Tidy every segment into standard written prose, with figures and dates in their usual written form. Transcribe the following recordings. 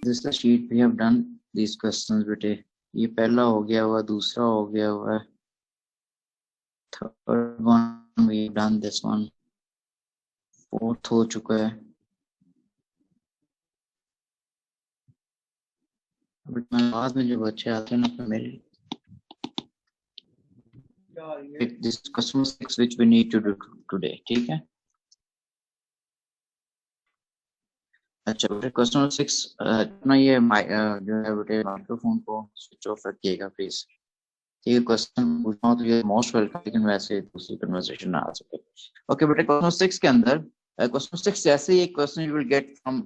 This the sheet we have done these questions बेटे. ये पहला हो गया हुआ, दूसरा हो गया हुआ, third one we have done this one, fourth हो चुका है. बाद में जो बच्चे आते हैं ना तो मेरे this question 6 which we need to do today. ठीक है. अच्छा बेटे क्वेश्चन 6 अपना ये जो है बेटे माइक्रोफोन को स्विच ऑफ रखिएगा प्लीज. ठीक है. क्वेश्चन पूछना हो तो ये मोस्ट वेलकम, लेकिन वैसे दूसरी कन्वर्सेशन ना आ सके. ओके बेटे क्वेश्चन 6 के अंदर क्वेश्चन 6 जैसे ही question you will get from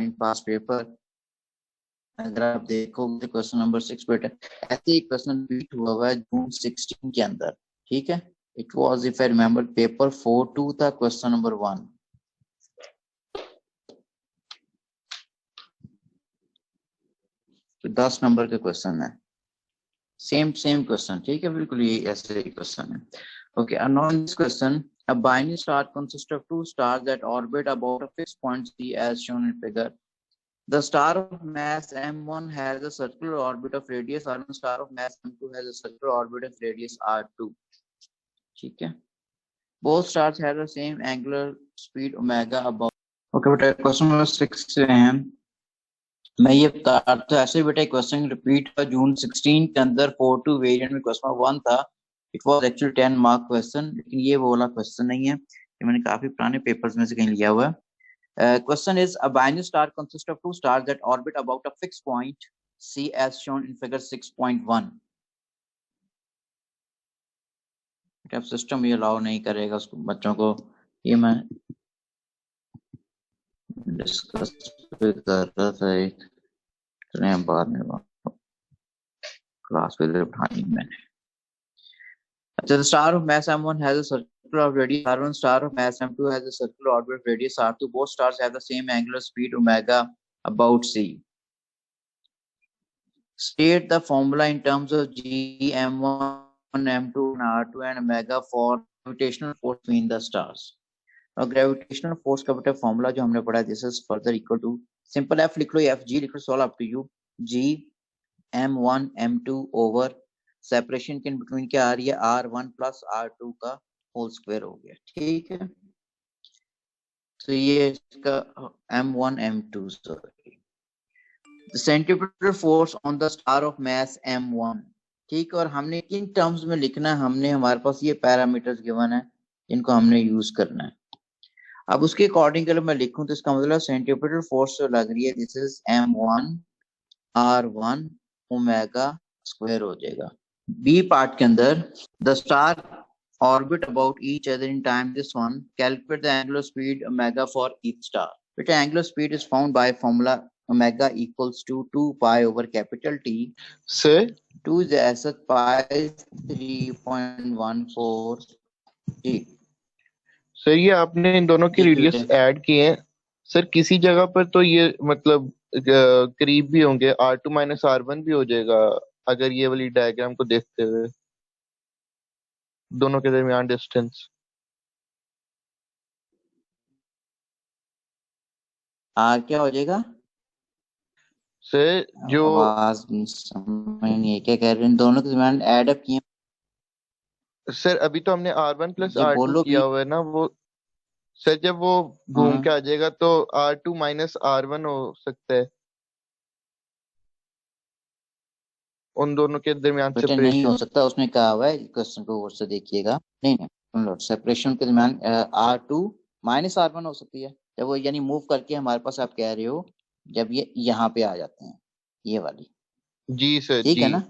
in past paper. अगर आप देखोगे क्वेश्चन नंबर 6 बेटे ऐसे ही क्वेश्चन रिपीट हुआ हुआ है जून 16 के अंदर. ठीक है. It was if I remember paper 4-2 था क्वेश्चन नंबर 1. तो 10 नंबर का क्वेश्चन है. Same question. ठीक है. बिल्कुल ये ऐसे ही क्वेश्चन है. Okay. Unknown this question a binary star consists of two stars that orbit about a fixed point C as shown in figure. The star of mass m1 has a circular orbit of radius r1. Star of mass m2 has a circular orbit of radius r2. ठीक है. Both stars have the same angular speed omega about. Okay बेटा question number 6 से हैं. मैं ये तो ऐसे बेटा क्वेश्चन रिपीट हुआ जून 16 के अंदर 4-2 वेरिएंट में. क्वेश्चन 1 था. It was actually 10 mark question, लेकिन ये वो वाला क्वेश्चन नहीं है. ये मैंने काफी पुराने पेपर्स में से कहीं लिया हुआ है. Question is a binary star consist of two stars that orbit about a fixed point C as shown in figure 6.1. अब सिस्टम ये अलाउ नहीं करेगा उसको बच्चों को. ये मैं डिस्कस कर रहा था एक बाद में क्लास में उठानी मैंने. अच्छा. The star of mass m1 has a circular of radius r1. Star of mass m2 has a circular orbit of radius r2. Both stars have the same angular speed omega about c. State the formula in terms of g, m1, m2, and r2 and omega for gravitational force between the stars. Now gravitational force का बेटा formula जो हमने पढ़ा this is further equal to simple f लिख लो या fg लिख लो, solve up to you. g m1 m2 over separation के between क्या आ रही है r1 प्लस r2 का होल स्क्वायर हो गया. ठीक है. तो ये इसका m1 m2 sorry the centripetal force on the star of mass m1. ठीक है. और हमने किन टर्म्स में लिखना है, हमने हमारे पास ये पैरामीटर्स गिवन है जिनको हमने यूज करना है. अब उसके अकॉर्डिंग अगर मैं लिखूं तो इसका मतलब सेंट्रीपिटल फोर्स जो लग रही है this is m1 r1 omega square हो जाएगा. बी पार्ट के अंदर the star orbit about each other in time this one. Calculate the angular speed omega for each star. बेटा angular speed is found by formula omega equals to 2 pi over capital T. Sir 2 is ऐसा पाई 3.14 T. Sir ये आपने इन दोनों के radius add किए हैं sir. किसी जगह पर तो ये मतलब करीब भी होंगे. r2 माइनस r1 भी हो जाएगा अगर ये वाली डायग्राम को देखते हुए दोनों के दरमियान डिस्टेंस. आर क्या हो जाएगा सर जो आवाज समझ नहीं क्या कह रहे हैं. दोनों के दरमियान ऐड अप किए सर. अभी तो हमने r1 प्लस ये r2 बोलो किया भी. हुआ है ना. वो सर जब वो घूम के आ जाएगा तो r2 माइनस r1 हो सकता है उन दोनों के दरमियान बेटा नहीं हो सेपरेशन. सकता. उसने कहा हुआ है क्वेश्चन को और से देखिएगा. नहीं सुन लो. सेपरेशन के दरमियान r2 माइनस r1 हो सकती है जब वो यानी मूव करके हमारे पास आप कह रहे हो जब ये यहाँ पे आ जाते हैं ये वाली. जी सर. ठीक जी है ना.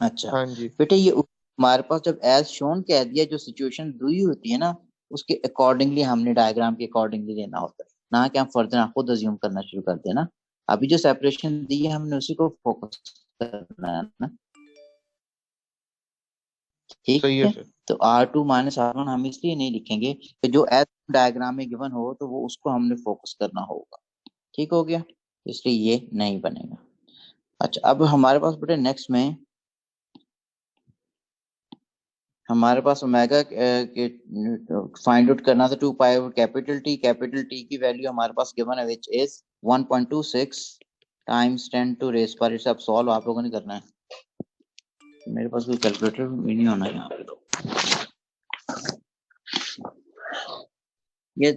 अच्छा हाँ जी. बेटा ये हमारे पास जब एज शोन कह दिया जो सिचुएशन हुई होती है ना उसके अकॉर्डिंगली हमने डायग्राम के अकॉर्डिंगली लेना होता है ना कि हम फर्दर खुद अज्यूम करना शुरू करते हैं ना. अभी जो सेपरेशन दी है हमने उसी को फोकस करना है ना. ठीक सही है. सर. तो r2 माइनस r1 हम इसलिए नहीं लिखेंगे कि जो एज डायग्राम में गिवन हो तो वो उसको हमने फोकस करना होगा. ठीक हो गया. इसलिए ये नहीं बनेगा. अच्छा अब हमारे पास बेटे नेक्स्ट में हमारे पास ओमेगा के फाइंड आउट करना था 2 pi over capital T. Capital T की वैल्यू हमारे पास गिवन है which is 1.26 times 10 to raise पर, इसे अब सॉल्व आप लोगों ने करना है, मेरे पास कोई कैलकुलेटर भी नहीं होना यहाँ पे। तो ये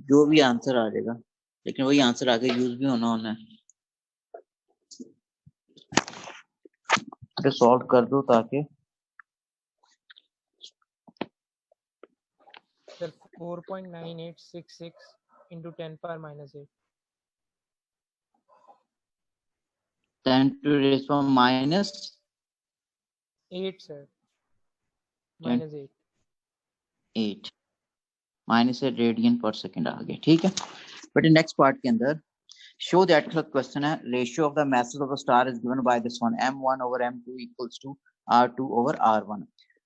जो भी आंसर आ जाएगा, लेकिन वही आंसर आगे यूज भी होना है। सॉल्व कर दो ताकि sir 4.9866 into 10 power minus 8. 10 to raise पर minus 8 sir, minus 8. 8 minus radian पर सेकंड आ गया, ठीक है। बट नेक्स्ट पार्ट के अंदर शो दैट क्वेश्चन है ratio of the masses of a star is given by this one m1 over m2 equals to r2 over r1।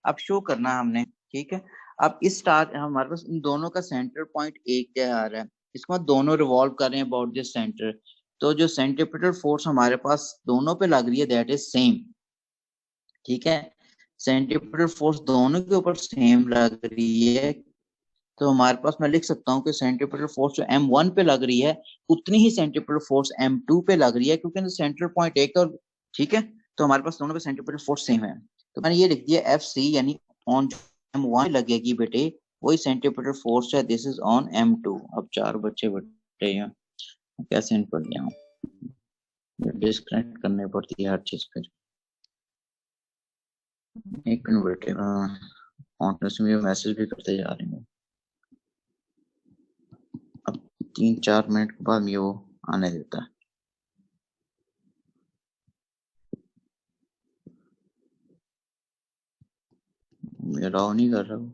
अब show करना है हमने, ठीक है। अब इस स्टार हमारे पास इन दोनों का सेंटर पॉइंट एक जगह आ रहा है, इसके बाद दोनों रिवॉल्व कर रहे हैं अबाउट दिस सेंटर, तो जो सेंट्रीपिटल फोर्स हमारे पास दोनों पे लग रही है दैट इज सेम, ठीक है। सेंट्रीपिटल फोर्स दोनों के ऊपर सेम लग रही है, तो हमारे पास मैं लिख सकता हूँ कि सेंट्रीपिटल फोर्स जो m1 पे लग रही है उतनी ही सेंट्रीपिटल फोर्स m2 पे लग रही है, क्योंकि सेंटर पॉइंट एक और, ठीक है। तो हमारे पास दोनों पे सेंट्रीपिटल फोर्स सेम है, तो मैंने ये लिख दिया FC, यानी ऑन m1 लगेगी बेटे वही सेंट्रीपिटल फोर्स है, दिस इज ऑन m2। अब चार बच्चे बैठे हैं, कैसे इन पढ़ लिया हूँ, डिस्कनेक्ट करने पड़ती है हर चीज पर। एक मिनट बेटे, कॉन्फ्रेंस में मैसेज भी करते जा रहे हैं, अब 3-4 मिनट के बाद ये वो आने देता है। मैं अलाउ नहीं कर रहा हूँ।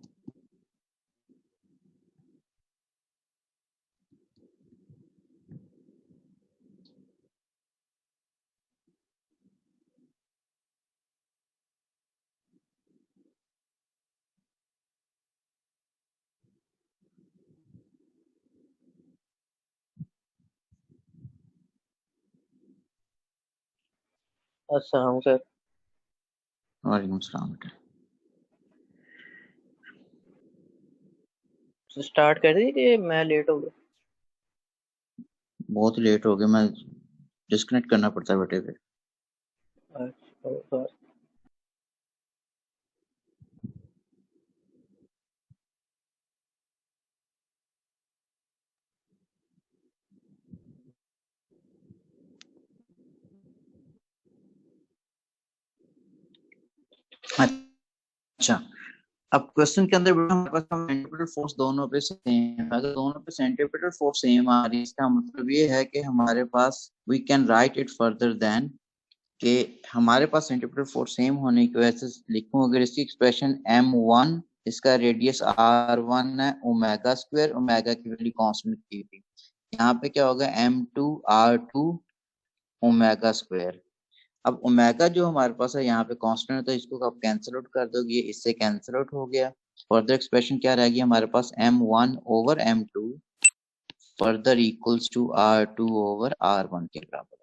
अस्सलाम सर। वालेकुम सलाम बेटा। स्टार्ट कर दी कि मैं लेट हो गया? बहुत लेट हो गया, मैं डिस्कनेक्ट करना पड़ता है बेटे फिर। अच्छा, अच्छा, अब क्वेश्चन के अंदर बेटा हमारे पास सेंट्रीपिटल फोर्स दोनों पे सेम है, अगर दोनों पे सेंट्रीपिटल फोर्स सेम आ रही है इसका मतलब ये है कि हमारे पास we can write it further then कि हमारे पास सेंट्रीपिटल फोर्स सेम होने की वजह से लिखूं अगर इसकी एक्सप्रेशन m1, इसका रेडियस r1 है, ओमेगा स्क्वायर, ओमेगा की वैल्यू कांस्टेंट की थी, यहाँ पे क्या होगा m2 r2 ओमेगा स्क्वायर। अब ओमेगा जो हमारे पास है यहाँ पे कांस्टेंट है, तो इसको आप कैंसिल आउट कर दोगे, इससे कैंसिल आउट हो गया। फर्दर एक्सप्रेशन क्या रहेगी हमारे पास m1 over m2 further equals to r2 over r1 के बराबर।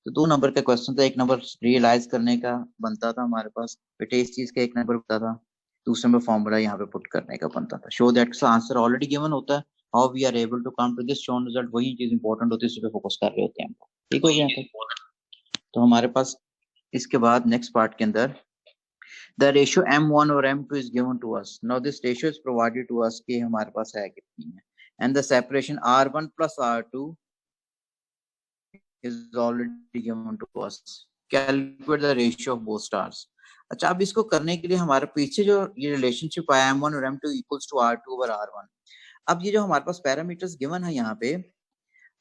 तो 2 नंबर का क्वेश्चन था, एक नंबर रियलाइज करने का बनता था हमारे पास बेटे, इस चीज का 1 नंबर बनता था, दूसरे नंबर फॉर्मूला यहाँ पे पुट करने का बनता था। शो दैट का आंसर ऑलरेडी गिवन होता है, how we are able to come to this shown result, वही चीज इंपॉर्टेंट होती है, इस पे फोकस कर रहे होते हैं हम, ठीक हो गया। तो हमारे पास इसके बाद नेक्स्ट पार्ट के अंदर the ratio m1 और m2 is given to us, now this ratio is provided to us कि हमारे पास है कितनी है, and the separation r1 plus r2 is already given to us, calculate the ratio of both stars। अच्छा, अब इसको करने के लिए हमारे पीछे जो ये रिलेशनशिप आया m1 और m2 equals to r2 over r1, अब ये जो हमारे पास पैरामीटर्स गिवन है यहाँ पे,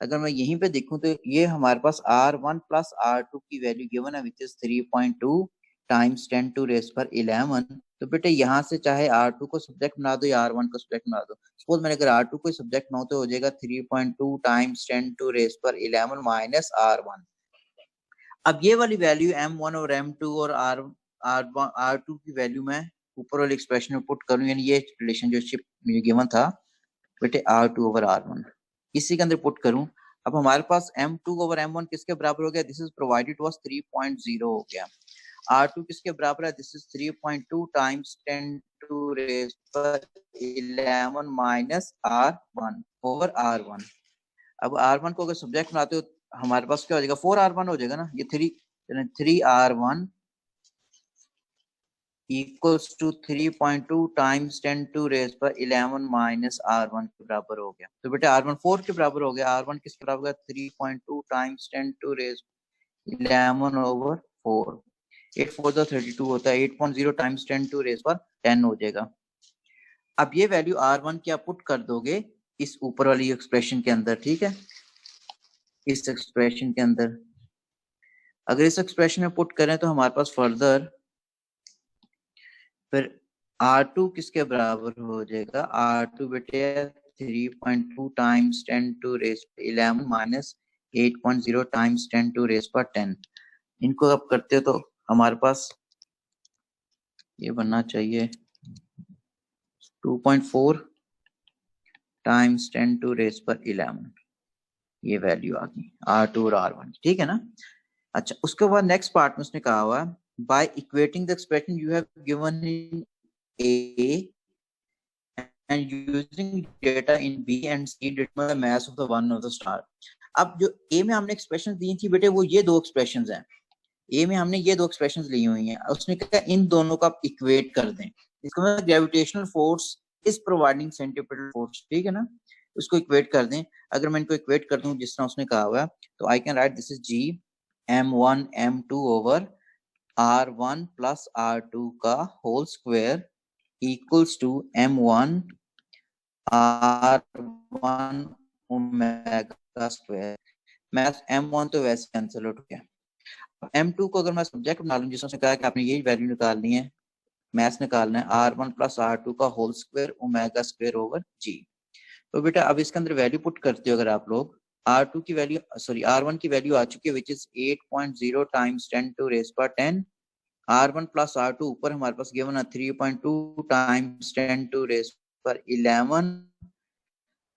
अगर मैं यहीं पे देखूं तो ये हमारे पास r1 प्लस r2 की वैल्यू गिवन है which is 3.2 times 10 to raise पर 11। तो बेटे यहाँ से चाहे r2 को सब्जेक्ट बना दो या r1 को सब्जेक्ट बना दो, सपोज मैंने अगर r2 को सब्जेक्ट बनाऊं तो हो जाएगा 3.2 टाइम्स 10 टू रेस पर 11 माइनस r1। अब ये वाली वैल्यू m1 और m2 और r2 की वैल्यू मैं ऊपर वाली एक्सप्रेशन में पुट करूं, यानी ये रिलेशनशिप मुझे गिवन था बेटे r2 ओवर r1, इसी के अंदर पुट करूं। अब हमारे पास m2 ओवर m1 किसके बराबर हो गया, दिस इज प्रोवाइडेड वाज 3.0 हो गया। r2 किसके बराबर है, this is 3.2 times 10 to raise पर 11 माइनस r1 ओवर r1। अब r1 को अगर सब्जेक्ट बनाते हो हमारे पास क्या हो जाएगा 4r1 हो जाएगा ना, ये 3r1 equals to 3.2 times 10 to raise पर 11 माइनस r1 के बराबर हो गया। तो बेटा r1 4 के बराबर हो गया, r1 किस बराबर हो गया 3.2 टाइम्स 10 टू रेज 11 ओवर 4, 8 4 32 होता है, 8.0 टाइम्स 10 टू रेज पर 10 हो जाएगा। अब ये वैल्यू r1 क्या पुट कर दोगे इस ऊपर वाली एक्सप्रेशन के अंदर, ठीक है, इस एक्सप्रेशन के अंदर अगर इस एक्सप्रेशन में पुट करें तो हमारे पास फर्दर फिर R2 किसके बराबर हो जाएगा, R2 बेटे 3.2 times 10 to raise 11 minus 8.0 times 10 to raise पर 10। इनको अब करते हो तो हमारे पास ये बनना चाहिए 2.4 टाइम्स 10 टू रेज पर 11, ये वैल्यू आ गई R2 और R1, ठीक है ना। अच्छा, उसके बाद नेक्स्ट पार्ट में उसने कहा हुआ by equating the expression you have given in A and using data in B and C determine the mass of the one of the star। अब जो A में हमने एक्सप्रेशन दी थी बेटे वो ये दो एक्सप्रेशंस हैं, A में हमने ये दो एक्सप्रेशंस ली हुई हैं, उसने कहा इन दोनों को आप इक्वेट कर दें, इसको मतलब gravitational force is providing centripetal force, ठीक है ना, उसको इक्वेट कर दें। अगर मैं इनको इक्वेट कर दूं जिस तरह उसने कहा हुआ तो I can write this is G m1 m2 over r1 plus r2 का whole square equals to m1 r1 omega square. मैथ m1 तो वैसे कैंसिल आउट हो गया। m2 को अगर मैं सब्जेक्ट बना लूं जिसमें उसने कहा कि आपने यही वैल्यू निकालनी है, मैथ निकालना है r1 प्लस r2 का whole square omega square over g। तो बेटा अब इसके अंदर वैल्यू पुट करते हो अगर आप लोग, r2 की वैल्यू सॉरी r1 की वैल्यू आ चुकी है which is 8.0 times 10 to raise पर 10, r1 प्लस r2 ऊपर हमारे पास गिवन है 3.2 टाइम्स 10 टू रेज पर 11,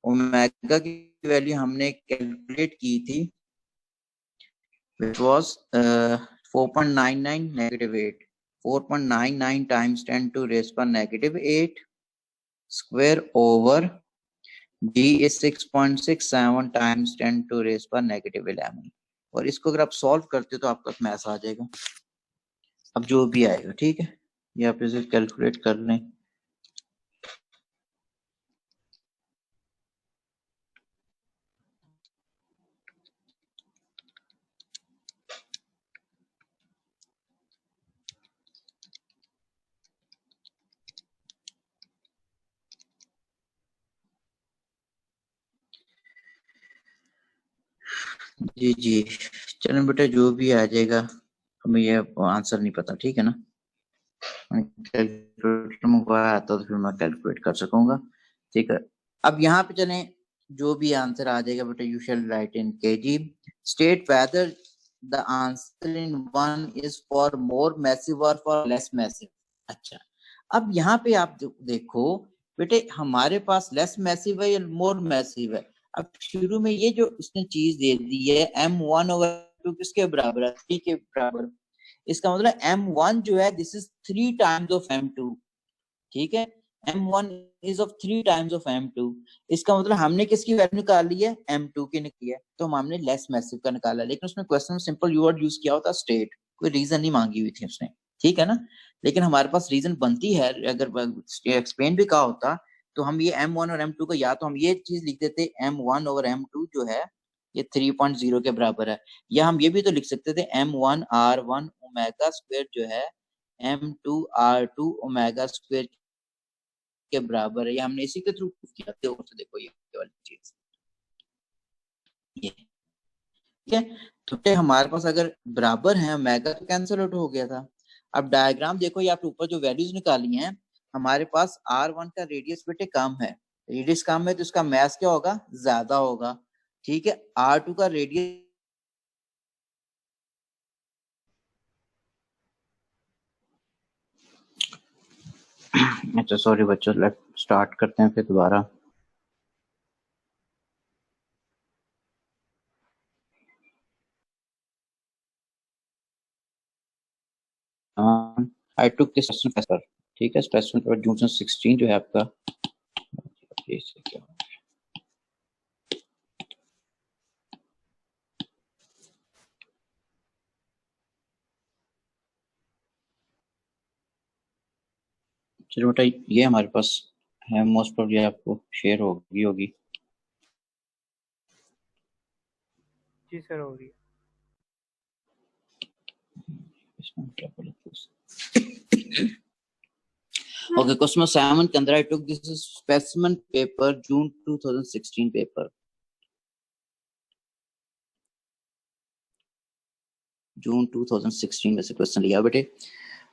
ओमेगा की वैल्यू हमने कैलकुलेट की थी which was 4.99 negative 8, 4.99 times 10 to raise पर negative 8 square over g is 6.67 times 10 to raise पर negative 11। और इसको अगर आप सॉल्व करते हो तो आपका मैथ आ जाएगा, अब जो भी आएगा, ठीक है, ये आप इसे कैलकुलेट कर लें। जी जी, चलो बेटा जो भी आ जाएगा, हमें ये आंसर नहीं पता, ठीक है ना, कैलकुलेटर मंगवाया आता तो फिर मैं कैलकुलेट कर सकूंगा, ठीक है। अब यहाँ पे चलें, जो भी आंसर आ जाएगा बेटा you shall write in KG, state whether the answer in one is for more massive और फॉर लेस मैसिव। अच्छा, अब यहाँ पे आप देखो बेटे हमारे पास लेस मैसिव है या मोर मैसिव है। अब शुरू में ये जो उसने चीज दे दी है m1/2 किसके बराबर है, 3 के बराबर, इसका मतलब m1 जो है this is 3 times of m2, ठीक है, m1 is of 3 times of m2, इसका मतलब हमने किसकी वैल्यू निकाली है m2 की निकाली है, तो हमने लेस मैसिव का निकाला, लेकिन उसमें क्वेश्चन में सिंपल वर्ड यूज किया होता स्टेट, कोई रीजन नहीं मांगी हुई थी उसने, ठीक है ना। लेकिन हमारे पास रीजन बनती है, अगर एक्सप्लेन भी कहा होता तो हम ये m1 और m2 को या तो हम ये चीज लिख देते m1 ओवर m2 जो है ये 3.0 के बराबर है, या हम ये भी तो लिख सकते थे m1 r1 ओमेगा स्क्वायर जो है m2 r2 ओमेगा स्क्वायर के बराबर है, ये हमने इसी के थ्रू प्रूफ किया था। तो देखो ये वाली चीज ये, ठीक है, तो बेटे हमारे पास अगर बराबर है ओमेगा तो कैंसिल आउट हो गया था। अब डायग्राम देखो, ये आपने ऊपर जो वैल्यूज निकाली हैं, हमारे पास r1 का रेडियस बेटे कम है, रेडियस कम है तो इसका मास क्या होगा ज्यादा होगा, ठीक है, r2 का रेडियस, अच्छा सॉरी बच्चों, लेट स्टार्ट करते हैं फिर दोबारा। आई टुक दिस क्वेश्चन पेपर, ठीक है, क्वेश्चन पेपर जून 16 जो है आपका, ये क्या चलो बेटा ये हमारे पास है, मोस्ट प्रोबेबली आपको शेयर होगी। जी सर हो रही है। इसमें क्या बोला Okay, question 7 के अंदर I took this specimen paper June 2016 paper. June 2016 में से क्वेश्चन लिया बेटे।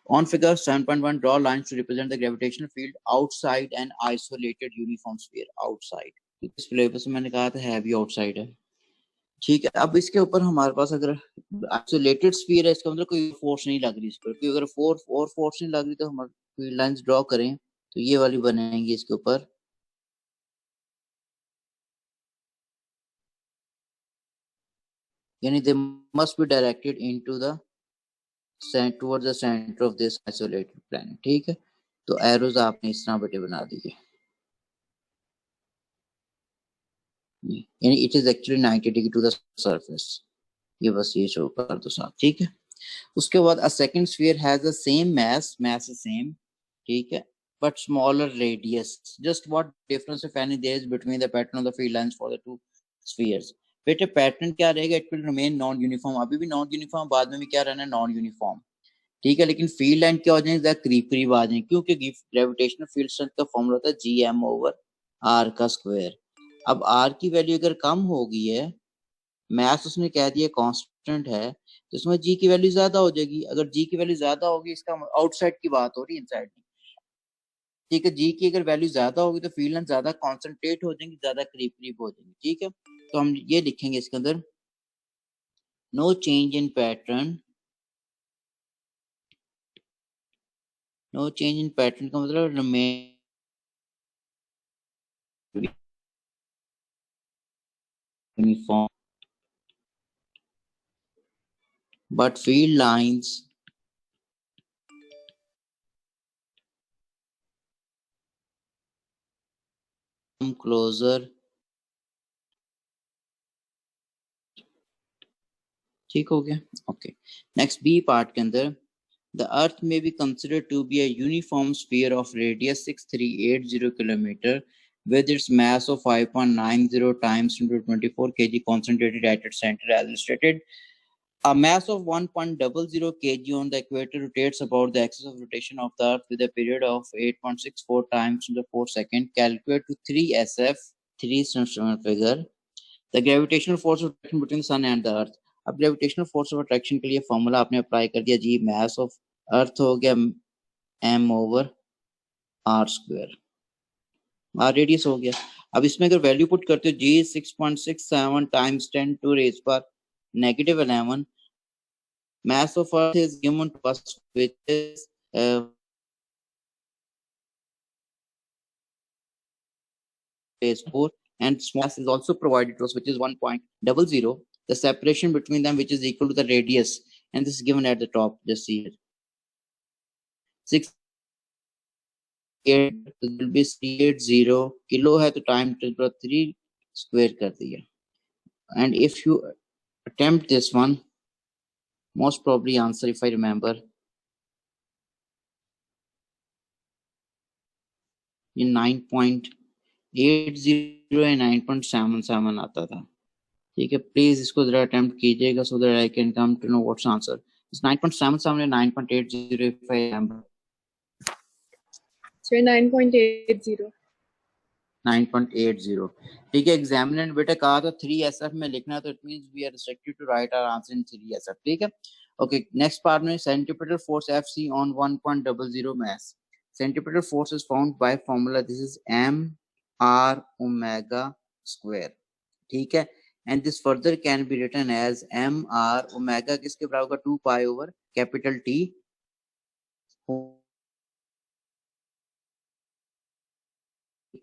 On figure 7.1 draw lines to represent the gravitational field outside an isolated uniform sphere outside. इस सिलेबस में मैंने कहा था है भी आउटसाइड है। ठीक है, अब इसके ऊपर हमारे पास अगर आइसोलेटेड स्फीयर है, इसका मतलब कोई फोर्स नहीं लग रही इस पर, क्योंकि अगर फोर्स नहीं लग रही तो हम कोई लाइंस ड्रॉ करें तो ये वाली बनेंगी इसके ऊपर। यानी they must be directed into the towards the center of this isolated planet। ठीक है, तो एरोज आपने इस तरह बेटे बना दिए, यानी it is actually 90 degree to the surface. ये बस ये शो कर दो साथ। ठीक है, उसके बाद a second sphere has the same mass is same. ठीक है, but smaller radius। Just what difference if any there is between the pattern of the field lines for the two spheres? बेटे पैटर्न क्या रहेगा? It will remain non uniform. अभी भी non uniform, बाद में भी क्या रहना है? Non uniform. ठीक है, लेकिन फील्ड लाइन क्या हो जाएंगे? करीब करीब आ जाएंगे, क्योंकि ग्रेविटेशनल फील्ड स्ट्रेंथ का फॉर्मूला होता है GM ओवर R का स्क्वायर। अब R की वैल्यू अगर कम हो गई है, मैथ्स उसने कह दिया कांस्टेंट है, तो इसमें G की वैल्यू ज्यादा हो जाएगी। अगर G की वैल्यू ज्यादा होगी, इसका आउटसाइड की बात हो रही है, इनसाइड नहीं। ठीक है, G की अगर वैल्यू ज्यादा होगी तो फील्ड लाइन ज्यादा कॉन्सेंट्रेट हो जाएंगी, ज्यादा करीब करीब हो जाएंगी। ठीक है, तो हम ये लिखेंगे इसके अंदर no change in pattern. No change in pattern का मतलब remain uniform, but field lines come closer। ठीक हो गया। ओके, नेक्स्ट बी पार्ट के अंदर the earth may be considered to be a uniform sphere of radius 6380 kilometer with its mass of 5.90 times into 24 kg concentrated at its center as illustrated. A mass of 1.00 kg on the equator rotates about the axis of rotation of the earth with a period of 8.64 times into 4 seconds. Calculate to 3 SF, 3 instrument figure, the gravitational force of attraction between the sun and the earth। अब gravitational force of attraction के लिए formula आपने apply कर दिया जी, mass of earth हो गया m over r square, r radius हो गया। अब इसमें अगर वैल्यू पुट करते हो जी 6.67 टाइम्स 10 टू रेज पर -11, mass of earth is given to us which is 4, and small mass is also provided to us which is 1.00, the separation between them which is equal to the radius, and this is given at the top, just see it 6 8 will be 380 kilo है, तो time 3 square कर दिया। and if you attempt this one, most probably answer if I remember in 9.80 या 9.77 आता था। ठीक है, please इसको जरा अटेम्प्ट कीजिएगा so that I can come to know what's answer. It's 9.77 या 9.80 if I remember। So 9.80। 9.80। ठीक है, एग्जामिनर ने बेटा कहा था 3SF में लिखना, तो it means we are restricted to write our answer in 3SF। ठीक है, ओके, नेक्स्ट पार्ट में centripetal force FC on 1.00 mass। Centripetal force is found by formula, this is mr omega square. ठीक है, and this further can be written as mr omega किसके बराबर का 2 pi over capital T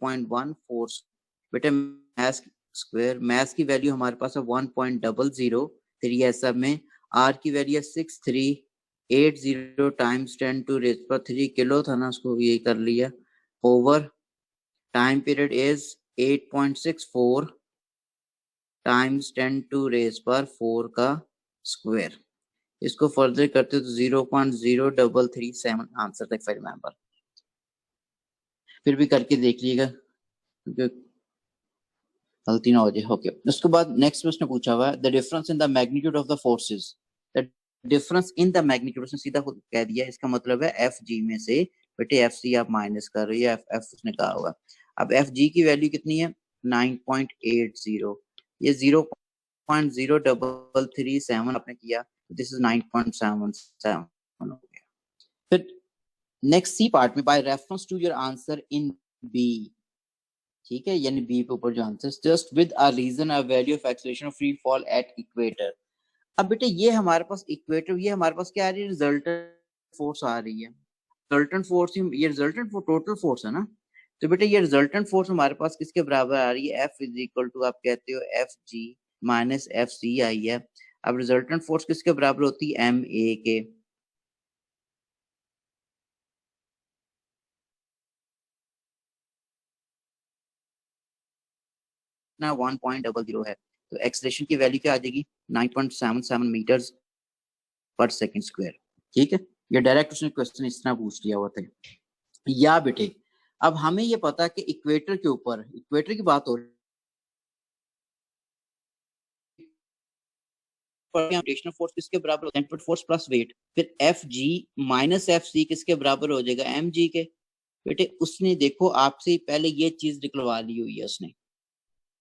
0.14। बेटा math square, math की value हमारे पास है 1.00, फिर ये सब में आर की वैल्यू है 6380 टाइम्स 10 टू रेज पर 3 किलो था ना, उसको ये कर लिया over time period is 8.64 times 10 to raise पर 4 का स्क्वायर। इसको फर्दर करते तो 0.0337 आंसर तक, रिमेंबर। फिर भी करके देख लीजिएगा क्योंकि गलती ना हो जाए। ओके, उसके बाद नेक्स्ट प्रश्न पूछा हुआ है the difference in the magnitude of the forces. The difference in the magnitude, उसने सीधा खुद कह दिया, इसका मतलब है एफ जी में से बेटे एफ सी आप माइनस कर रहे हो, एफ एफ उसने कहा हुआ। अब एफ जी की वैल्यू कितनी है 9.80, ये 0.0337 आपने किया, दिस इज 9.77 हो गया। फिर नेक्स्ट सी पार्ट में by reference to your answer in B, ठीक है, यानी बी पे ऊपर जो answer just with a reason a value of acceleration of free fall at equator. अब बेटे ये हमारे पास इक्वेटर, ये हमारे पास क्या आ रही है, रिजल्टेंट फोर्स आ रही है। रिजल्टेंट फोर्स, ये रिजल्टेंट फोर्स टोटल फोर्स है ना, तो बेटे ये रिजल्टेंट फोर्स हमारे पास किसके बराबर आ रही है, एफ इज इक्वल टू आप कहते हो F G minus F C आई है। अब रिजल्टेंट फोर्स किसके बराबर होती है, एम ए के। ना 1.00 है, तो एक्सलेशन की वैल्यू क्या आ जाएगी 9.77 मीटर्स पर सेकंड स्क्वायर। ठीक है, ये डायरेक्ट उसने क्वेश्चन इस तरह पूछ लिया हुआ था। या बेटे अब हमें ये पता है कि इक्वेटर के ऊपर, इक्वेटर की बात हो रही है, ग्रेविटेशनल फोर्स किसके बराबर होता है, सेंट्रिपेटल फोर्स प्लस वेट, फिर F G minus F C किसके बराबर हो जाएगा, एम जी के। बेटे उसने देखो आपसे पहले ये चीज निकलवा ली हुई है उसने,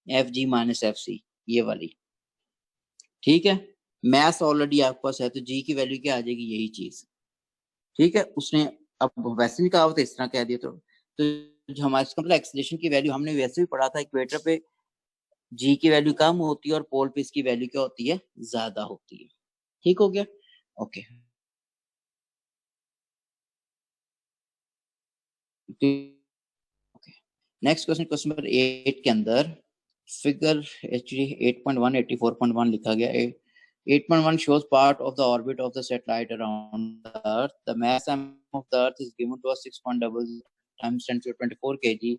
F G minus F C ये वाली, ठीक है, मैथ्स ऑलरेडी आपके पास है, तो जी की वैल्यू क्या आ जाएगी, यही चीज। ठीक है, उसने अब वैसे भी कहा होता इस तरह कह दिया, तो जो हमारे इसका मतलब एक्सीलरेशन की वैल्यू हमने वैसे भी पढ़ा था, इक्वेटर पे जी की वैल्यू कम होती है और पोल पे इसकी वैल्यू क्या होती है, ज्यादा होती है। ठीक हो गया, okay. Next question, question number 8 के अंदर फिगर एक्चुअली 8.1 84.1 लिखा गया है। 8.1 shows part of the orbit of the satellite around the Earth. The mass of the Earth is given to us 6.00 times 10 to 24 kg.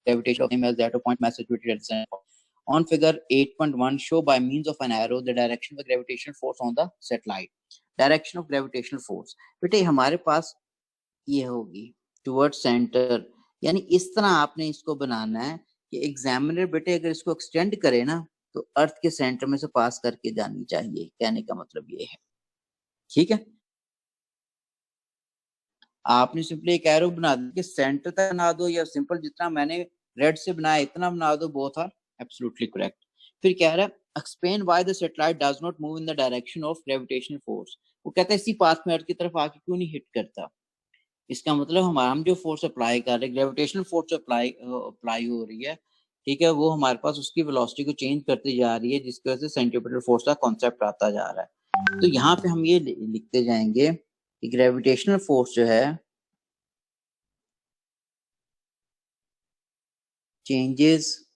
Gravitation of the same as that of point mass situated at the center. On figure 8.1, show by means of an arrow the direction of the gravitational force on the satellite. Direction of gravitational force. बेटे हमारे पास ये होगी toward centre, यानी इस तरह आपने इसको बनाना है कि एग्जामिनर बेटे अगर इसको एक्सटेंड करे ना तो अर्थ के सेंटर में से पास करके जानी चाहिए, कहने का मतलब ये है। ठीक है, आपने सिंपली एक एरो बना दिया कि सेंटर तक बना दो, या सिंपल जितना मैंने रेड से बनाया इतना बना दो, बोथ आर एब्सोल्युटली करेक्ट। फिर कह रहा है explain why the satellite does not move in the direction of gravitational force. वो कहता है इसी पाथ में अर्थ की तरफ आके क्यों नहीं हिट करता। इसका मतलब हम जो फोर्स अप्लाई कर रहे हैं, ग्रेविटेशनल फोर्स अप्लाई अप्लाई हो रही है, ठीक है, वो हमारे पास उसकी वेलोसिटी को चेंज करती जा रही है, जिसकी वजह से सेंट्रीपिटल फोर्स का कॉन्सेप्ट आता जा रहा है। तो यहाँ पे हम ये लिखते जाएंगे कि ग्रेविटेशनल फोर्स जो है changes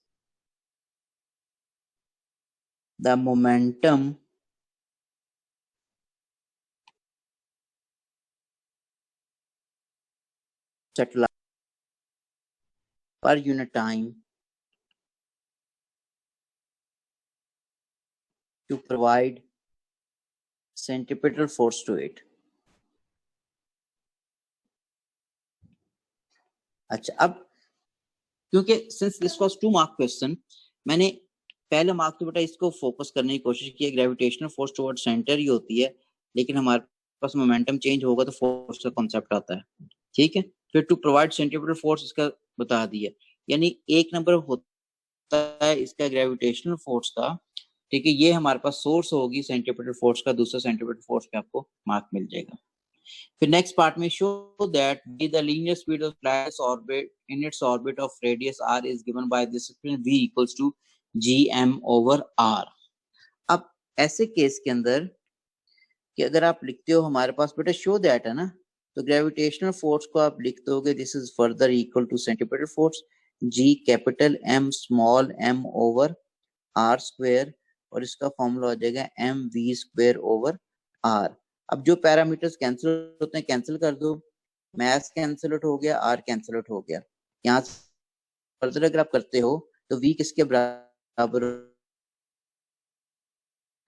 the momentum satellite per unit time to provide centripetal force to it. अच्छा, अब क्योंकि since this was 2 mark question, मैंने पहले मार्क के बेटा इसको फोकस करने की कोशिश की है। ग्रेविटेशनल फोर्स टुवर्ड सेंटर ही होती है, लेकिन हमारे पास मोमेंटम चेंज होगा तो फोर्स का कॉन्सेप्ट आता है। ठीक है, फिर टू प्रोवाइड सेंट्रीपिटल फोर्स इसका बता दिया, यानी एक नंबर होता है इसका ग्रेविटेशनल फोर्स का। ठीक है, ये हमारे पास सोर्स होगी सेंट्रीपिटल फोर्स का, दूसरा सेंट्रीपिटल फोर्स पे आपको मार्क मिल जाएगा। फिर नेक्स्ट पार्ट में show that the linear speed of flash orbit in its orbit of radius r is given by this expression v equals to gm over r। अब ऐसे केस के अंदर कि अगर आप लिखते हो हमारे पास बेटा शो दैट है ना, तो ग्रेविटेशनल फोर्स को आप लिख दोगे this is further equal to centripetal force g capital m small m over r square, और इसका फॉर्मूला हो जाएगा M V square over R. अब जो पैरामीटर्स कैंसिल होते हैं कैंसिल कर दो, मैथ कैंसिल आउट हो गया, आर कैंसिल आउट हो गया। यहाँ से फर्दर अगर आप करते हो तो वी किसके बराबर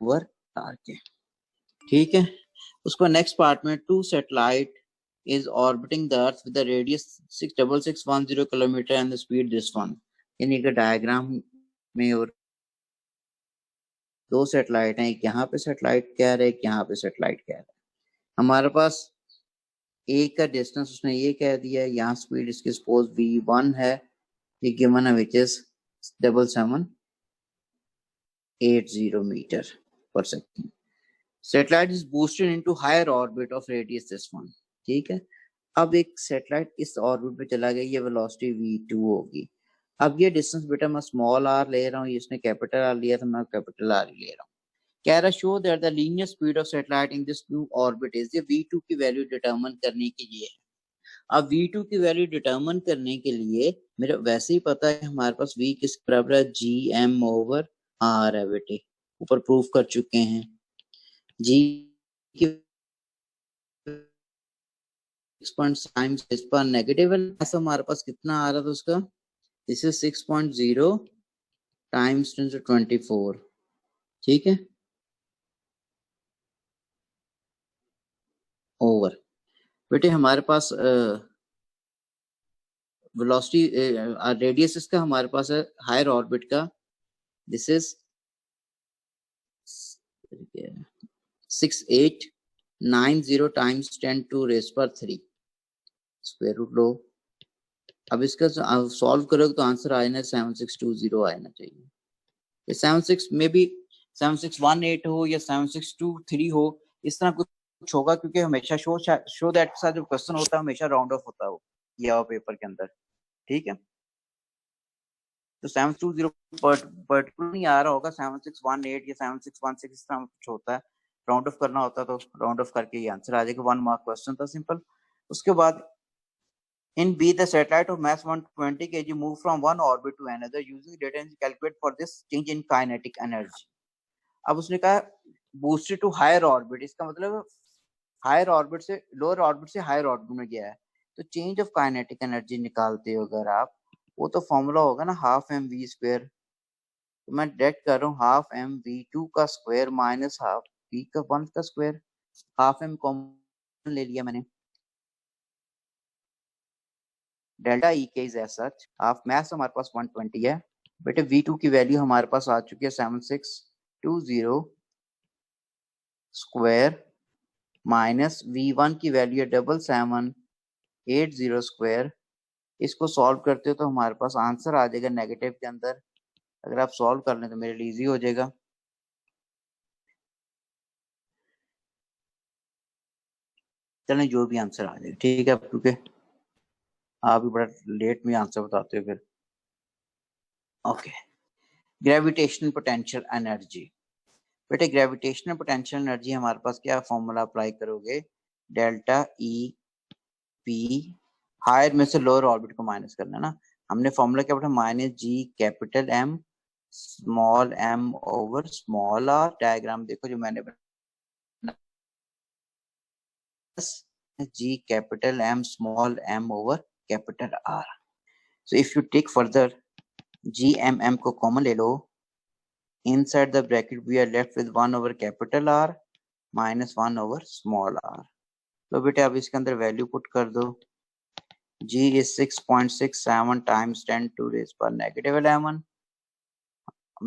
ओवर आर के। ठीक है, उसको नेक्स्ट पार्ट में two satellite is orbiting the Earth with a radius 66610 kilometer and the speed this one. यानी कि डायग्राम में और दो सैटेलाइट हैं, एक यहाँ पे सैटेलाइट कह रहे, एक यहाँ पे सैटेलाइट कह रहे। हमारे पास एक का डिस्टेंस उसने ये कह दिया है, यहाँ स्पीड इसकी सपोज v1 है, ये गिवन है विच इज 7780 मीटर पर second. Satellite is boosted into higher orbit of radius this one. ठीक है, अब एक सैटेलाइट इस ऑर्बिट पे चला गया, ये वेलोसिटी v2 होगी। अब ये डिस्टेंस बेटा मैं स्मॉल r ले रहा हूँ, इसने कैपिटल r लिया था, मैं कैपिटल r ले रहा हूँ। कह रहा show that the linear speed of satellite in this new orbit is, ये v2 की वैल्यू डिटरमिन करने के लिए। अब v2 की वैल्यू डिटरमिन करने के लिए मेरे वैसे ही पता है हमारे पास v किस बराबर है, gm ओवर r है बेटे, ऊपर प्रूफ कर चुके हैं। g की 6 टाइम्स इस पर नेगेटिव है, ऐसा हमारे पास कितना आ रहा था उसका, दिस इज 6.0 टाइम्स 1024। ठीक है, ओवर बेटे हमारे पास वेलोसिटी रेडियस इसका हमारे पास है हायर ऑर्बिट का, this is 6890 times 10 to raise पर 3 स्क्वायर रूट लो। अब इसका सॉल्व करोगे तो आंसर आए ना 7620 आना चाहिए। ये 76 में भी 7618 हो या 7623 हो, इस तरह कुछ होगा, क्योंकि हमेशा शो दैट के साथ जो क्वेश्चन होता है हमेशा राउंड ऑफ होता है वो या पेपर के अंदर। ठीक है, तो 720 पर्टिकुलर नहीं आ रहा होगा, 7618 या 7616 इस तरह कुछ होता है, राउंड ऑफ करना होता है तो राउंड ऑफ करके ये आंसर आ जाएगा। 1 मार्क क्वेश्चन था सिंपल। उसके बाद in B the satellite of mass 120 kg move from one orbit to another using data and calculate for this change in kinetic energy। अब उसने कहा boosted to higher orbit, इसका मतलब higher orbit से lower orbit से higher orbit में गया है, तो चेंज ऑफ काइनेटिक एनर्जी निकालते हो अगर आप, वो तो फॉर्मूला होगा ना हाफ एम वी स्क्वायर। तो मैं डायरेक्ट कर रहा हूँ हाफ एम वी टू का स्क्वायर माइनस हाफ वी का 1 का स्क्वायर, हाफ एम कॉमन ले लिया मैंने, डेल्टा ई के इज एज सच, हाफ मैथ हमारे पास 120 है बेटे, v2 की वैल्यू हमारे पास आ चुकी है 7620 स्क्वायर माइनस v1 की वैल्यू है 7780 स्क्वायर। इसको सॉल्व करते हो तो हमारे पास आंसर आ जाएगा नेगेटिव के अंदर। अगर आप सॉल्व कर लें तो मेरे लिए इजी हो जाएगा। चलें जो भी आंसर आ जाएगा ठीक है, क्योंकि आप भी बड़ा लेट में आंसर बताते हो फिर। ओके, ग्रेविटेशनल पोटेंशियल एनर्जी बेटे, ग्रेविटेशनल पोटेंशियल एनर्जी हमारे पास क्या फॉर्मूला अप्लाई करोगे, डेल्टा ई पी, हायर में से लोअर ऑर्बिट को माइनस करना ना, हमने फॉर्मूला क्या पढ़ा, minus G capital M small M over small R. Diagram देखो जो मैंने G capital M small M over capital R. So if you take further G M को कॉमन ले लो, inside the bracket we are left with 1 over capital R minus 1 over small r। तो बेटे अब इसके अंदर वैल्यू पुट कर दो, G is 6.67 times 10 to raise पर negative 11,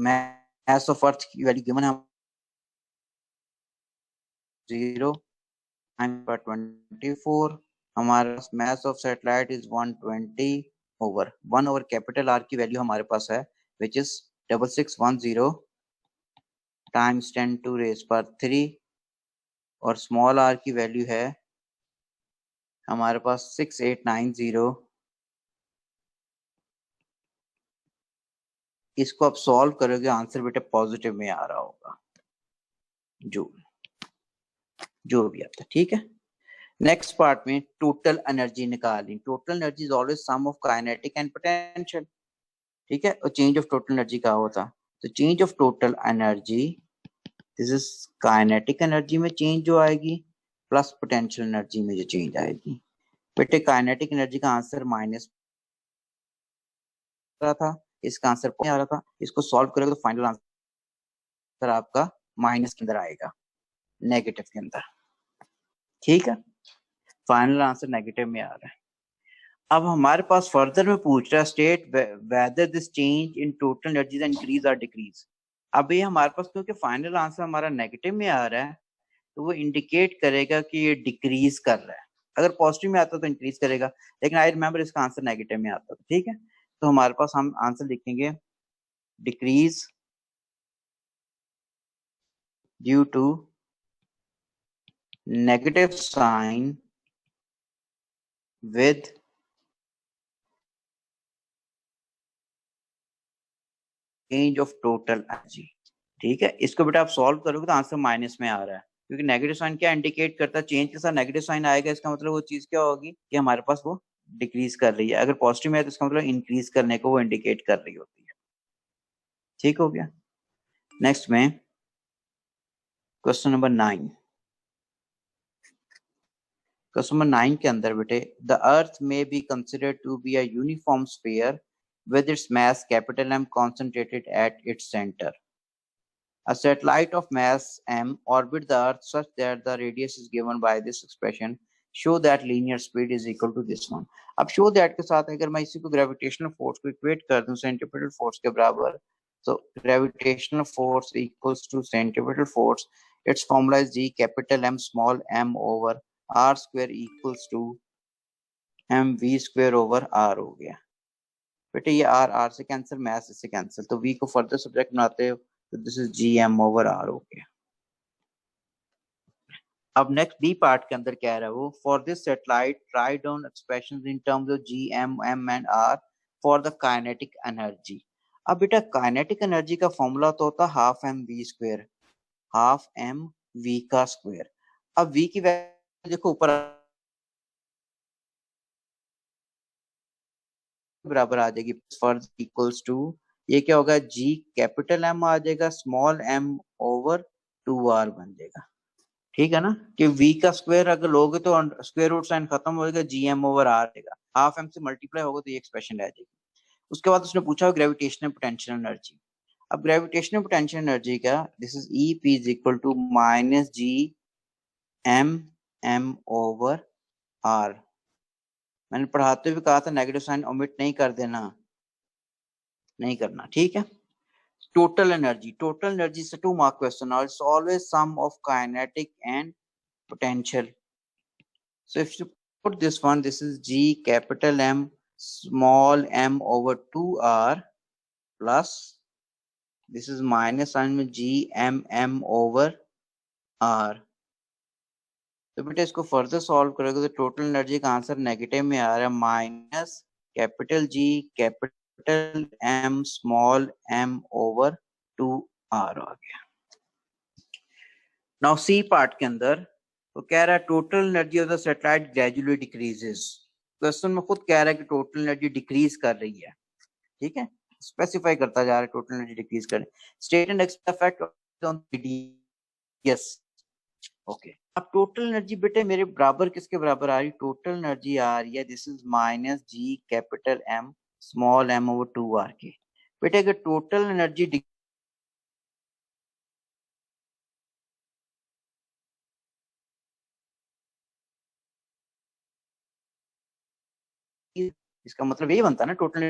mass of earth की वैल्यू गिवन है 0 times पर 24, हमारे पास mass of satellite is 120 over 1 over capital R की वैल्यू हमारे पास है which is 6610 times 10 to raise पर 3, और स्मॉल आर की वैल्यू है हमारे पास 6890। इसको आप सॉल्व करोगे आंसर बेटे पॉजिटिव में आ रहा होगा, जो भी आता है। ठीक है, नेक्स्ट पार्ट में टोटल एनर्जी निकालनी। Total energy is always sum of kinetic and potential. ठीक है, और चेंज ऑफ टोटल एनर्जी का होता, तो change of total energy this is kinetic energy में चेंज जो आएगी प्लस पोटेंशियल एनर्जी में जो चेंज आएगी। बेटे काइनेटिक एनर्जी का आंसर माइनस था, इसका आंसर आ रहा था, इसको सॉल्व करोगे तो फाइनल आंसर आपका माइनस के अंदर आएगा, नेगेटिव के अंदर। ठीक है, फाइनल आंसर नेगेटिव में आ रहा है। अब हमारे पास फर्दर में पूछ रहा है state whether this change in total energy increase और डिक्रीज। अब ये हमारे पास क्योंकि फाइनल आंसर हमारा नेगेटिव में आ रहा है तो वो इंडिकेट करेगा कि ये डिक्रीज कर रहा है। अगर पॉजिटिव में आता तो इंक्रीज करेगा, लेकिन आई रिमेम्बर इसका आंसर नेगेटिव में आता था। ठीक है, तो हमारे पास हम आंसर लिखेंगे decrease due to negative sign with change of total energy. ठीक है, इसको बेटा आप सॉल्व करोगे तो आंसर माइनस में आ रहा है, क्योंकि नेगेटिव साइन क्या इंडिकेट करता है, चेंज के साथ नेगेटिव साइन आएगा, इसका मतलब वो चीज क्या होगी कि हमारे पास वो डिक्रीज कर रही है। अगर पॉजिटिव में है तो इसका मतलब इंक्रीज करने को वो इंडिकेट कर रही होती है। ठीक हो गया। नेक्स्ट में क्वेश्चन नंबर 9। क्वेश्चन नंबर 9 के अंदर बेटे द अर्थ में be considered to be a uniform sphere with its mass capital M concentrated at its center. A satellite of mass m orbits the Earth such that the radius is given by this expression. Show that linear speed is equal to this one. अब show that के साथ अगर मैं इसी को gravitational force को equate कर दूं centripetal force के बराबर, तो gravitational force equals to centripetal force. Its formula is G capital M small m over R square equals to mv square over R हो गया। बेटे ये आर आर से कैंसिल, मैथ से कैंसिल, तो वी को फर्दर सब्जेक्ट बनाते हो तो this is G M over R हो गया। अब नेक्स्ट डी पार्ट के अंदर कह रहा है वो for this satellite write down expressions in terms of G M M and R for the kinetic energy. अब बेटा काइनेटिक एनर्जी का फॉर्मूला तो होता है half M V square, half M V का स्क्वायर। अब वी की वैल्यू देखो ऊपर बराबर आ जाएगी, फर्ज इक्वल्स टू ये क्या होगा जी कैपिटल एम आ जाएगा स्मॉल एम ओवर 2r बन जाएगा। ठीक है ना, कि v का स्क्वायर अगर लोगे तो स्क्वायर रूट साइन खत्म हो जाएगा, जी एम ओवर आर देगा, हाफ एम से मल्टीप्लाई होगा तो ये एक्सप्रेशन रह जाएगी। उसके बाद उसने पूछा ग्रेविटेशनल पोटेंशियल एनर्जी। अब ग्रेविटेशनल पोटेंशियल एनर्जी का this is E P is equal to minus G M M over R. मैंने पढ़ाते हुए कहा था नेगेटिव साइन ओमिट नहीं कर देना, नहीं करना। ठीक है, total energy is a 2 mark question, or it's always sum of kinetic and potential. So if you put this one, this is G capital M small m over 2r plus this is minus sign में G m m over r। तो बेटा इसको further solve करोगे तो total energy का answer negative में आ रहा है, minus capital G capital M small M over 2r आ गया। नाउ सी पार्ट के अंदर तो कह रहा है total energy of the satellite gradually decreases. Question में खुद कह रहा है कि टोटल एनर्जी डिक्रीज कर रही है। ठीक है, स्पेसिफाई करता जा रहा है टोटल एनर्जी डिक्रीज कर रही है। State and expect effect on radius. Okay, अब टोटल एनर्जी बेटे मेरे बराबर किसके बराबर आ रही, टोटल एनर्जी आ रही है this is minus G capital M small M over 2r के। बेटे अगर टोटल एनर्जी इसका मतलब यही बनता है ना टोटल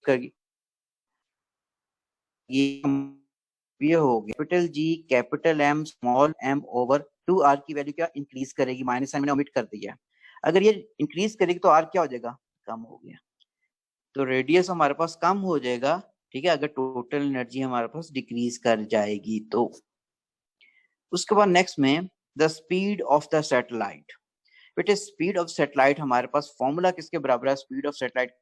करेगी, ये हो गया capital G capital M small M over 2r की वैल्यू क्या इंक्रीज करेगी, माइनस साइन मैंने ओमिट कर दिया। अगर ये इंक्रीज करेगी तो r क्या हो जाएगा, कम हो गया, तो रेडियस हमारे पास कम हो जाएगा। ठीक है, अगर टोटल एनर्जी हमारे पास डिक्रीज कर जाएगी तो। उसके बाद नेक्स्ट में the speed of the satellite. बेटे स्पीड ऑफ सैटेलाइट हमारे पास फॉर्मूला किसके बराबर है, स्पीड ऑफ सैटेलाइट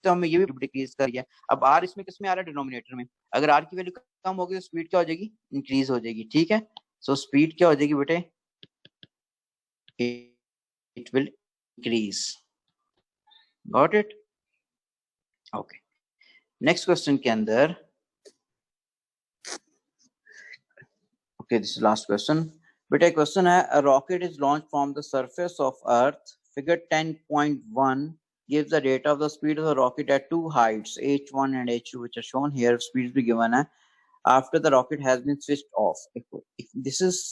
तो हमें ये भी डिक्रीज कर दिया। अब आर इसमें किसमें आ रहा है, डिनोमिनेटर में। अगर आर की वैल्यू कम होगी तो स्पीड क्या हो जाएगी, इंक्रीज हो जाएगी। ठीक है, सो स्पीड क्या हो जाएगी बेटे, it will increase. Got it. Okay, next question के अंदर okay this is last question. बेटा क्वेश्चन है a rocket is launch from the surface of earth figure 10.1 gives the data of the speed of the rocket at two heights, h1 and h2, which are shown here. Speeds be given है after the rocket has been switched off. If this is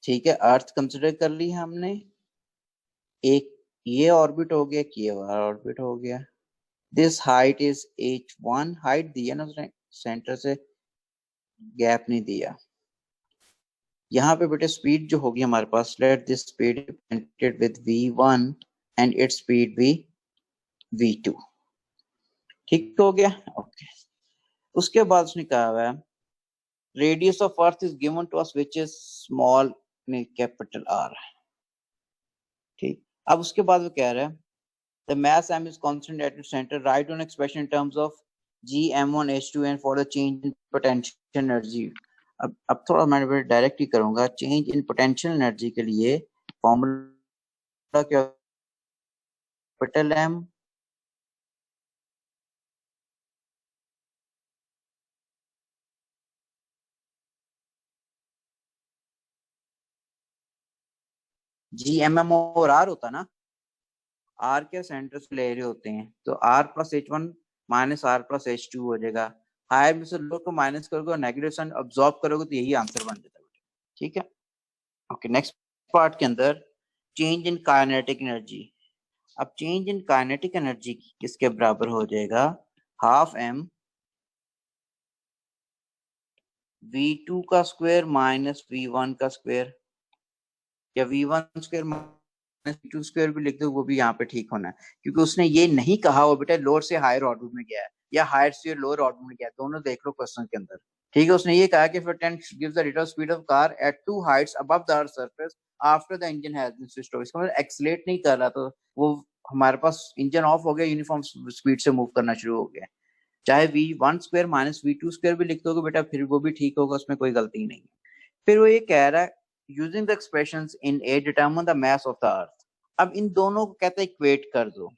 ठीक है, अर्थ consider कर ली हमने, एक ये orbit हो गया, ये वाला ऑर्बिट हो गया. This height is h1, height दिया ना उसने, सेंटर से गैप नहीं दिया. यहाँ पे बेटे स्पीड जो होगी हमारे पास, let this speed printed with v1 and its speed भी v2. ठीक हो गया. ओके. उसके बाद उसने कहा हुआ है radius of earth is given to us which is small capital R. ठीक. अब उसके बाद वो कह रहा है the mass m is constant at its center. Write down expression in terms of g m1 h2 and for the change in potential energy. अब थोड़ा मैं डायरेक्ट ही करूंगा. चेंज इन पोटेंशियल एनर्जी के लिए फॉर्मूला क्या, capital M G M M और R होता ना, आर के सेंटर से ले रहे होते हैं तो R plus H one minus R plus H two हो जाएगा. हायर में से लो को माइनस करोगे और नेगेटिव साइन अब्सॉर्ब करोगे तो यही आंसर बन जाता है. ठीक है. ओके. नेक्स्ट पार्ट के अंदर चेंज इन काइनेटिक एनर्जी. अब चेंज इन काइनेटिक एनर्जी किसके बराबर हो जाएगा, हाफ एम v2 का स्क्वायर माइनस v1 का स्क्वायर, या v1 square minus v2 square भी लिख दो, वो भी यहाँ पे ठीक होना है. क्योंकि उसने ये नहीं कहा वो बेटा लोअर से हायर ऑर्डर में गया है या हायर से लोअर ऑर्डर में गया है, दोनों देख लो क्वेश्चन के अंदर. ठीक है. उसने ये कहा कि if a tent gives the rate of speed of car at two heights above the earth's surface after the engine has been switched off. इसका मतलब एक्सीलरेट नहीं कर रहा, तो वो हमारे पास इंजन ऑफ हो गया, यूनिफॉर्म स्पीड से मूव करना शुरू हो गया. चाहे v1 square minus v2 square भी लिख दोगे बेटा फिर वो भी ठीक होगा, उसमें कोई गलती नहीं है. फिर वो ये कह रहा है using the expressions in A determine the mass of the earth. अब इन दोनों को कहता है इक्वेट कर दो.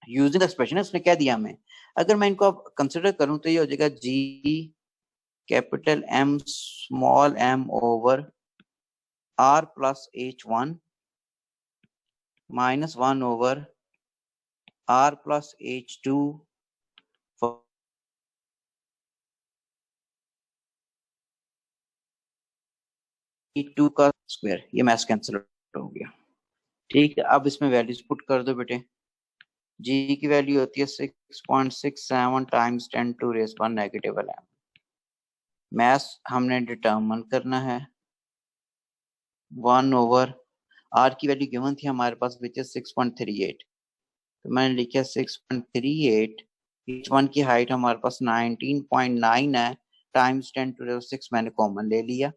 यूजिंग द एक्सप्रेशन उसने कह दिया हमें, अगर मैं इनको अब कंसिडर करूं तो ये हो जाएगा G capital M small M over R plus H one minus one over R plus H two two का स्क्वायर. ये मैथ्स कैंसिल हो गया. ठीक है. अब इसमें वैल्यूज पुट कर दो बेटे. जी की वैल्यू होती है 6.67 टाइम्स 10 टू रेस पर नेगेटिव 11. मैथ्स हमने डिटरमिन करना है 1 ओवर आर की वैल्यू गिवन थी हमारे पास विच इज 6.38, तो मैंने लिखा 6.38. एच वन की हाइट हमारे पास 19.9 है टाइम्स 10 टू 6 मैंने कॉमन ले लिया.